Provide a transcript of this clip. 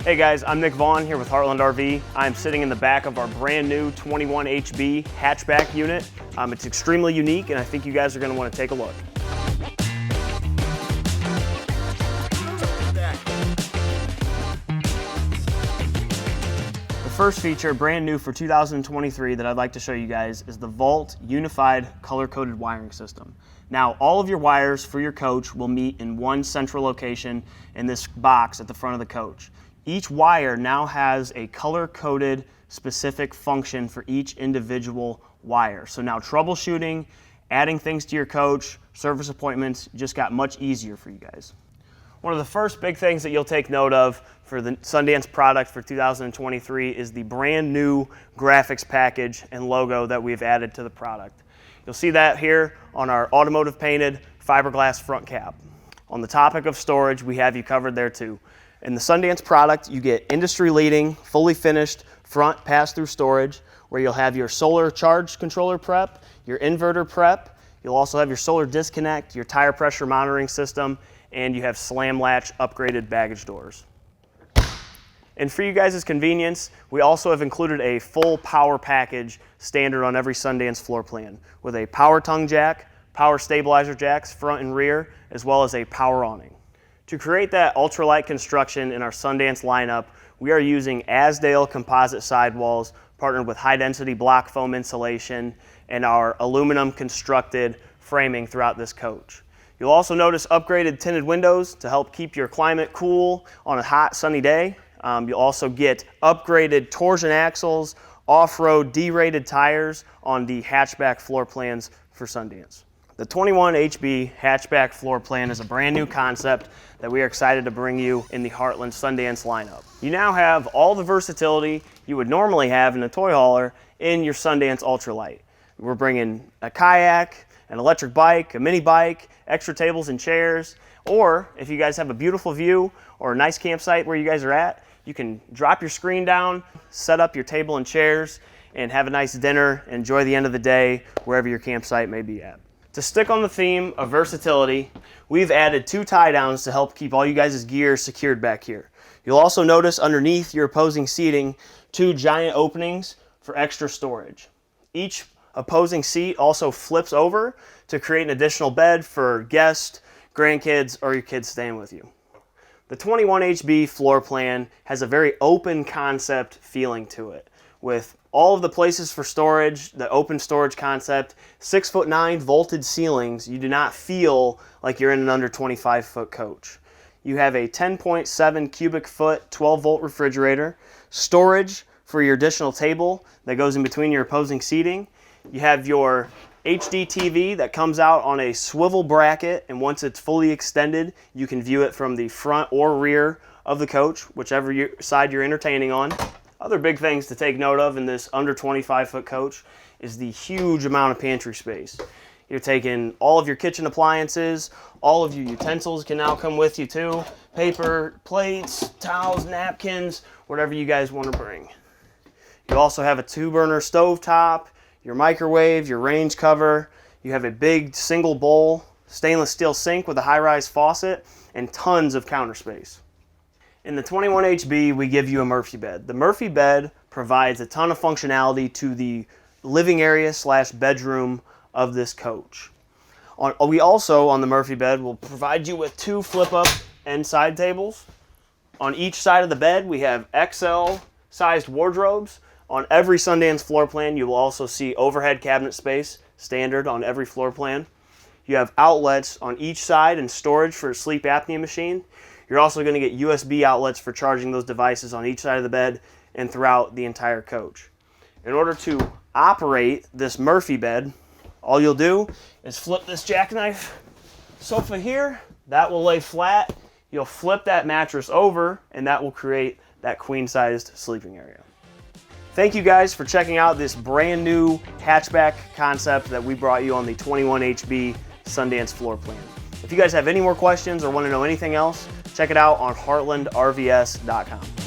Hey guys, I'm Nick Vaughn here with Heartland RV. I'm sitting in the back of our brand new 21HB hatchback unit. It's extremely unique and I think you guys are going to want to take a look. The first feature, brand new for 2023, that I'd like to show you guys is the Vault Unified Color-Coded Wiring System. Now, all of your wires for your coach will meet in one central location in this box at the front of the coach. Each wire now has a color-coded specific function for each individual wire. So now troubleshooting, adding things to your coach, service appointments just got much easier for you guys. One of the first big things that you'll take note of for the Sundance product for 2023 is the brand new graphics package and logo that we've added to the product. You'll see that here on our automotive-painted fiberglass front cap. On the topic of storage, we have you covered there too. In the Sundance product, you get industry-leading, fully finished front pass-through storage where you'll have your solar charge controller prep, your inverter prep, you'll also have your solar disconnect, your tire pressure monitoring system, and you have slam-latch upgraded baggage doors. And for you guys' convenience, we also have included a full power package standard on every Sundance floor plan with a power tongue jack, power stabilizer jacks front and rear, as well as a power awning. To create that ultralight construction in our Sundance lineup, we are using Azdale composite sidewalls partnered with high-density block foam insulation and our aluminum constructed framing throughout this coach. You'll also notice upgraded tinted windows to help keep your climate cool on a hot, sunny day. You'll also get upgraded torsion axles, off-road D-rated tires on the hatchback floor plans for Sundance. The 21HB hatchback floor plan is a brand new concept that we are excited to bring you in the Heartland Sundance lineup. You now have all the versatility you would normally have in a toy hauler in your Sundance Ultralight. We're bringing a kayak, an electric bike, a mini bike, extra tables and chairs, or if you guys have a beautiful view or a nice campsite where you guys are at, you can drop your screen down, set up your table and chairs, and have a nice dinner, enjoy the end of the day wherever your campsite may be at. To stick on the theme of versatility, we've added 2 tie downs to help keep all you guys' gear secured back here. You'll also notice underneath your opposing seating 2 giant openings for extra storage. Each opposing seat also flips over to create an additional bed for guests, grandkids, or your kids staying with you. The 21HB floor plan has a very open concept feeling to it, with all of the places for storage, the open storage concept, 6'9" vaulted ceilings. You do not feel like you're in an under 25-foot coach. You have a 10.7 cubic foot 12-volt refrigerator, storage for your additional table that goes in between your opposing seating. You have your HD TV that comes out on a swivel bracket, and once it's fully extended, you can view it from the front or rear of the coach, whichever side you're entertaining on. Other big things to take note of in this under 25-foot coach is the huge amount of pantry space. You're taking all of your kitchen appliances, all of your utensils can now come with you too. Paper, plates, towels, napkins, whatever you guys want to bring. You also have a 2-burner stovetop, your microwave, your range cover. You have a big single bowl, stainless steel sink with a high-rise faucet, and tons of counter space. In the 21HB, we give you a Murphy bed. The Murphy bed provides a ton of functionality to the living area / bedroom of this coach. We also, on the Murphy bed, will provide you with 2 flip-up end side tables. On each side of the bed, we have XL-sized wardrobes. On every Sundance floor plan, you will also see overhead cabinet space, standard on every floor plan. You have outlets on each side and storage for a sleep apnea machine. You're also going to get USB outlets for charging those devices on each side of the bed and throughout the entire coach. In order to operate this Murphy bed, all you'll do is flip this jackknife sofa here. That will lay flat. You'll flip that mattress over, and that will create that queen-sized sleeping area. Thank you guys for checking out this brand new hatchback concept that we brought you on the 21HB Sundance floor plan. If you guys have any more questions or want to know anything else, check it out on heartlandrvs.com.